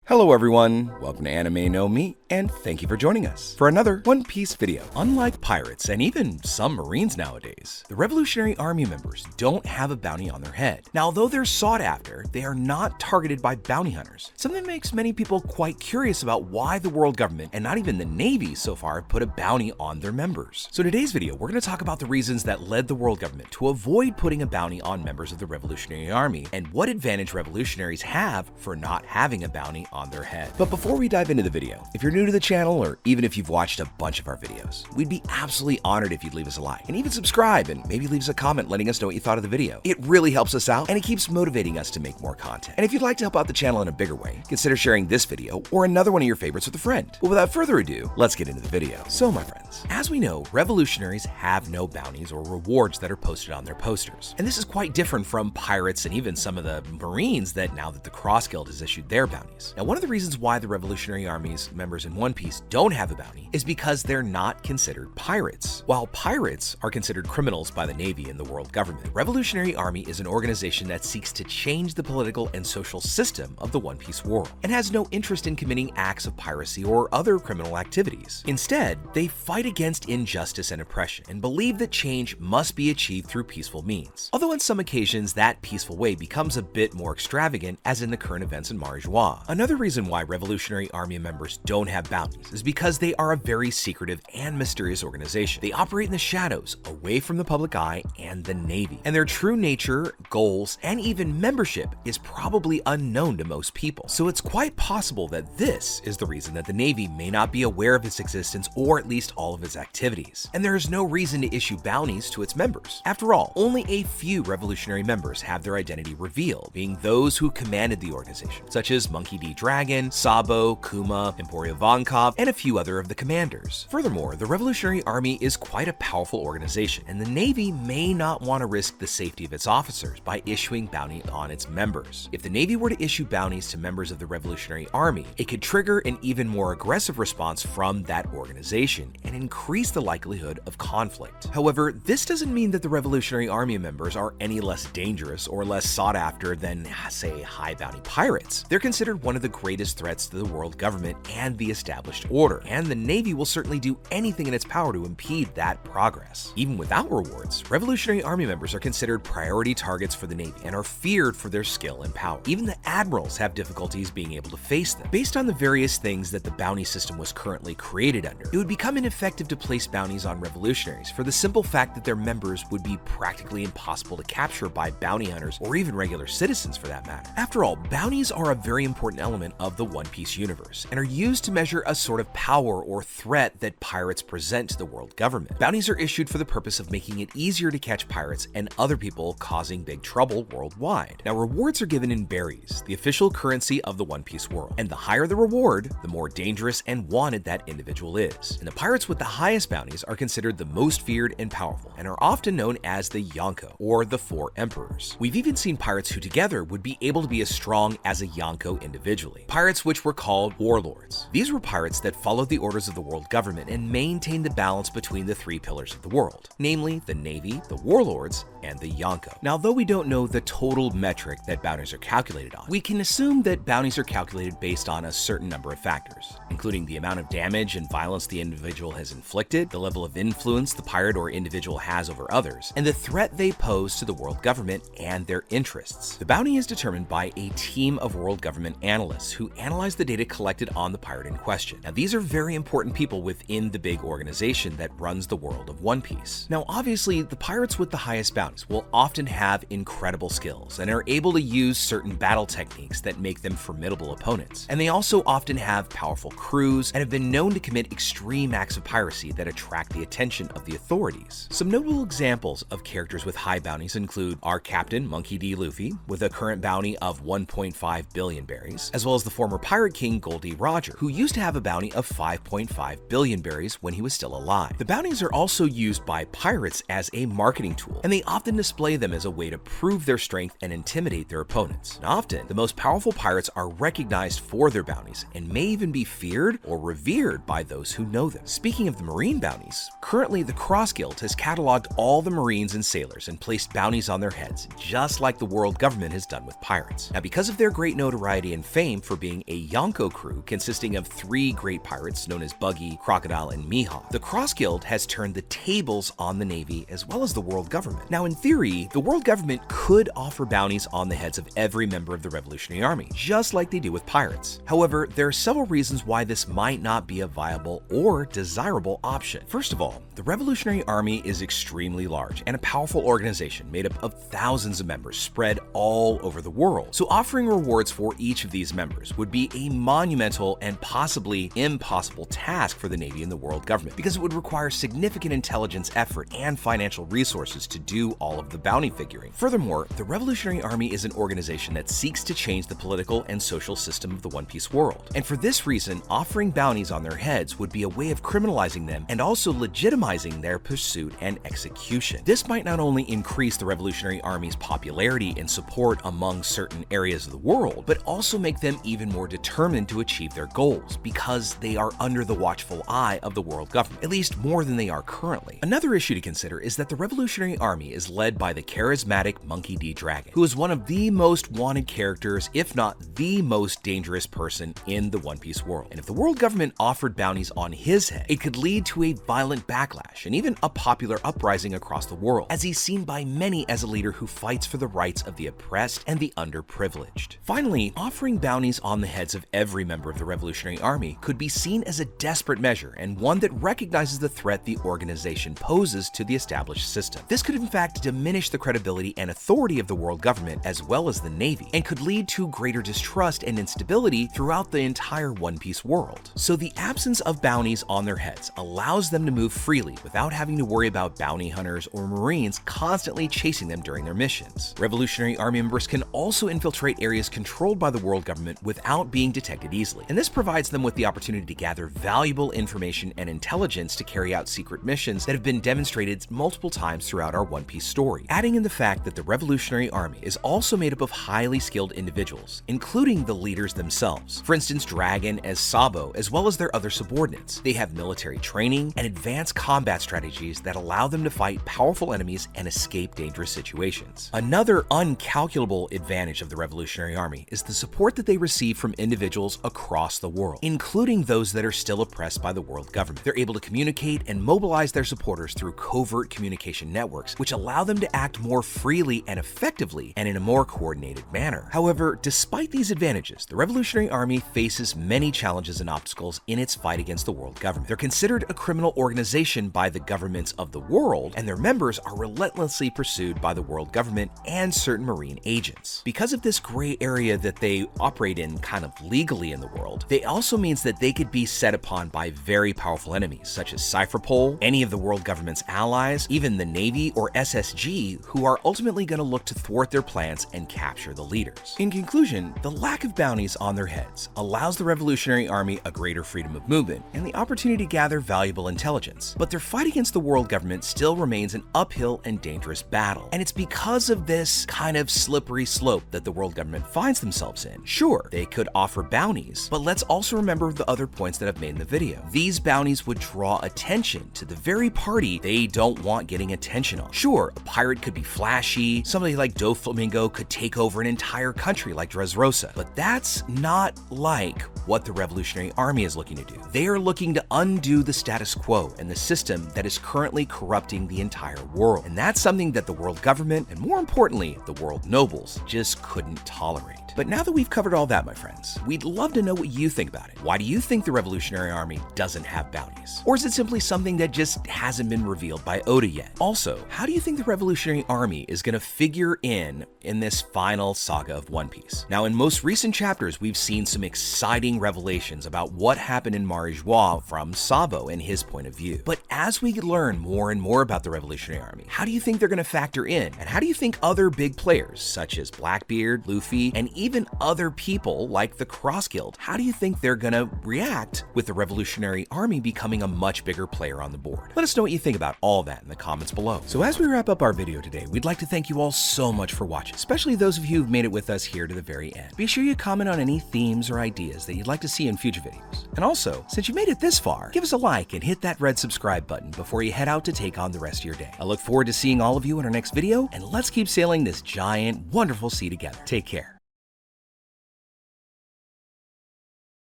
Hello everyone, welcome to Anime No Me, and thank you for joining us for another One Piece video. Unlike pirates and even some Marines nowadays, the Revolutionary Army members don't have a bounty on their head. Now, although they're sought after, they are not targeted by bounty hunters, something that makes many people quite curious about why the world government, and not even the Navy so far, have put a bounty on their members. So in today's video, we're going to talk about the reasons that led the world government to avoid putting a bounty on members of the Revolutionary Army, and what advantage revolutionaries have for not having a bounty on their head. But before we dive into the video, if you're new to the channel, or even if you've watched a bunch of our videos, we'd be absolutely honored if you'd leave us a like, and even subscribe, and maybe leave us a comment letting us know what you thought of the video. It really helps us out, and it keeps motivating us to make more content. And if you'd like to help out the channel in a bigger way, consider sharing this video or another one of your favorites with a friend. But without further ado, let's get into the video. So my friends, as we know, revolutionaries have no bounties or rewards that are posted on their posters. And this is quite different from pirates and even some of the Marines that now that the Cross Guild has issued their bounties. Now, one of the reasons why the Revolutionary Army's members in One Piece don't have a bounty is because they're not considered pirates. While pirates are considered criminals by the Navy and the world government, the Revolutionary Army is an organization that seeks to change the political and social system of the One Piece world and has no interest in committing acts of piracy or other criminal activities. Instead, they fight against injustice and oppression and believe that change must be achieved through peaceful means. Although on some occasions that peaceful way becomes a bit more extravagant, as in the current events in Marijois. Another reason why Revolutionary Army members don't have bounties is because they are a very secretive and mysterious organization. They operate in the shadows, away from the public eye and the Navy, and their true nature, goals, and even membership is probably unknown to most people. So it's quite possible that this is the reason that the Navy may not be aware of its existence or at least all of its activities. And there is no reason to issue bounties to its members. After all, only a few revolutionary members have their identity revealed, being those who commanded the organization, such as Monkey D. Dragon, Sabo, Kuma, Emporio Vonkov, and a few other of the commanders. Furthermore, the Revolutionary Army is quite a powerful organization, and the Navy may not want to risk the safety of its officers by issuing bounty on its members. If the Navy were to issue bounties to members of the Revolutionary Army, it could trigger an even more aggressive response from that organization and increase the likelihood of conflict. However, this doesn't mean that the Revolutionary Army members are any less dangerous or less sought after than, say, high bounty pirates. They're considered one of the greatest threats to the world government and the established order, and the Navy will certainly do anything in its power to impede that progress. Even without rewards, Revolutionary Army members are considered priority targets for the Navy and are feared for their skill and power. Even the admirals have difficulties being able to face them. Based on the various things that the bounty system was currently created under, it would become ineffective to place bounties on revolutionaries for the simple fact that their members would be practically impossible to capture by bounty hunters or even regular citizens for that matter. After all, bounties are a very important element of the One Piece universe and are used to measure a sort of power or threat that pirates present to the world government. Bounties are issued for the purpose of making it easier to catch pirates and other people causing big trouble worldwide. Now, rewards are given in berries, the official currency of the One Piece world, and the higher the reward, the more dangerous and wanted that individual is. And the pirates with the highest bounties are considered the most feared and powerful, and are often known as the Yonko, or the Four Emperors. We've even seen pirates who together would be able to be as strong as a Yonko individually. Pirates which were called warlords. These were pirates that followed the orders of the world government and maintained the balance between the three pillars of the world, namely the Navy, the warlords, and the Yonko. Now, though we don't know the total metric that bounties are calculated on, we can assume that bounties are calculated based on a certain number of factors, including the amount of damage and violence the individual has inflicted, the level of influence the pirate or individual has over others, and the threat they pose to the world government and their interests. The bounty is determined by a team of world government analysts who analyze the data collected on the pirate in question. Now, these are very important people within the big organization that runs the world of One Piece. Now, obviously, the pirates with the highest bounties will often have incredible skills and are able to use certain battle techniques that make them formidable opponents. And they also often have powerful crews and have been known to commit extreme acts of piracy that attract the attention of the authorities. Some notable examples of characters with high bounties include our captain, Monkey D. Luffy, with a current bounty of 1.5 billion berries, as well as the former pirate king Goldie Roger, who used to have a bounty of 5.5 billion berries when he was still alive. The bounties are also used by pirates as a marketing tool, and they often display them as a way to prove their strength and intimidate their opponents. And often, the most powerful pirates are recognized for their bounties and may even be feared or revered by those who know them. Speaking of the Marine bounties, currently the Cross Guild has cataloged all the Marines and sailors and placed bounties on their heads, just like the world government has done with pirates. Now, because of their great notoriety and fame, acclaim for being a Yonko crew consisting of 3 great pirates known as Buggy, Crocodile, and Mihawk, the Cross Guild has turned the tables on the Navy as well as the world government. Now, in theory, the world government could offer bounties on the heads of every member of the Revolutionary Army, just like they do with pirates. However, there are several reasons why this might not be a viable or desirable option. First of all, the Revolutionary Army is extremely large and a powerful organization made up of thousands of members spread all over the world. So offering rewards for each of these members would be a monumental and possibly impossible task for the Navy and the world government, because it would require significant intelligence effort and financial resources to do all of the bounty figuring. Furthermore, the Revolutionary Army is an organization that seeks to change the political and social system of the One Piece world. And for this reason, offering bounties on their heads would be a way of criminalizing them and also legitimizing their pursuit and execution. This might not only increase the Revolutionary Army's popularity and support among certain areas of the world, but also make them even more determined to achieve their goals, because they are under the watchful eye of the world government, at least more than they are currently. Another issue to consider is that the Revolutionary Army is led by the charismatic Monkey D. Dragon, who is one of the most wanted characters, if not the most dangerous person in the One Piece world. And if the world government offered bounties on his head, it could lead to a violent backlash and even a popular uprising across the world, as he's seen by many as a leader who fights for the rights of the oppressed and the underprivileged. Finally, offering bounties on the heads of every member of the Revolutionary Army could be seen as a desperate measure, and one that recognizes the threat the organization poses to the established system. This could in fact diminish the credibility and authority of the world government as well as the Navy, and could lead to greater distrust and instability throughout the entire One Piece world. So the absence of bounties on their heads allows them to move freely without having to worry about bounty hunters or Marines constantly chasing them during their missions. Revolutionary Army members can also infiltrate areas controlled by the world government without being detected easily, and this provides them with the opportunity to gather valuable information and intelligence to carry out secret missions that have been demonstrated multiple times throughout our One Piece story. Adding in the fact that the Revolutionary Army is also made up of highly skilled individuals, including the leaders themselves. For instance, Dragon as Sabo, as well as their other subordinates. They have military training and advanced combat strategies that allow them to fight powerful enemies and escape dangerous situations. Another uncalculable advantage of the Revolutionary Army is the support that they receive from individuals across the world, including those that are still oppressed by the world government. They're able to communicate and mobilize their supporters through covert communication networks, which allow them to act more freely and effectively and in a more coordinated manner. However, despite these advantages, the Revolutionary Army faces many challenges and obstacles in its fight against the world government. They're considered a criminal organization by the governments of the world, and their members are relentlessly pursued by the world government and certain Marine agents. Because of this gray area that they operate in kind of legally in the world, it also means that they could be set upon by very powerful enemies, such as Cypherpole, any of the world government's allies, even the Navy or SSG, who are ultimately going to look to thwart their plans and capture the leaders. In conclusion, the lack of bounties on their heads allows the Revolutionary Army a greater freedom of movement and the opportunity to gather valuable intelligence, but their fight against the world government still remains an uphill and dangerous battle. And it's because of this kind of slippery slope that the world government finds themselves in. Sure, they could offer bounties, but let's also remember the other points that I've made in the video. These bounties would draw attention to the very party they don't want getting attention on. Sure, a pirate could be flashy, somebody like Doflamingo could take over an entire country like Dressrosa, but that's not like what the Revolutionary Army is looking to do. They are looking to undo the status quo and the system that is currently corrupting the entire world. And that's something that the world government, and more importantly, the world nobles, just couldn't tolerate. But now that we've covered all that, my friends, we'd love to know what you think about it. Why do you think the Revolutionary Army doesn't have bounties? Or is it simply something that just hasn't been revealed by Oda yet? Also, how do you think the Revolutionary Army is going to figure in this final saga of One Piece? Now, in most recent chapters, we've seen some exciting revelations about what happened in Marijois from Sabo and his point of view. But as we learn more and more about the Revolutionary Army, how do you think they're going to factor in? And how do you think other big players, such as Blackbeard, Luffy, and even other people like the Cross Guild, how do you think they're going to react with the Revolutionary Army becoming a much bigger player on the board? Let us know what you think about all that in the comments below. So as we wrap up our video today, we'd like to thank you all so much for watching, especially those of you who've made it with us here to the very end. Be sure you comment on any themes or ideas that you'd like to see in future videos. And also, since you made it this far, give us a like and hit that red subscribe button before you head out to take on the rest of your day. I look forward to seeing all of you in our next video, and let's keep sailing this giant, wonderful sea together. Take care.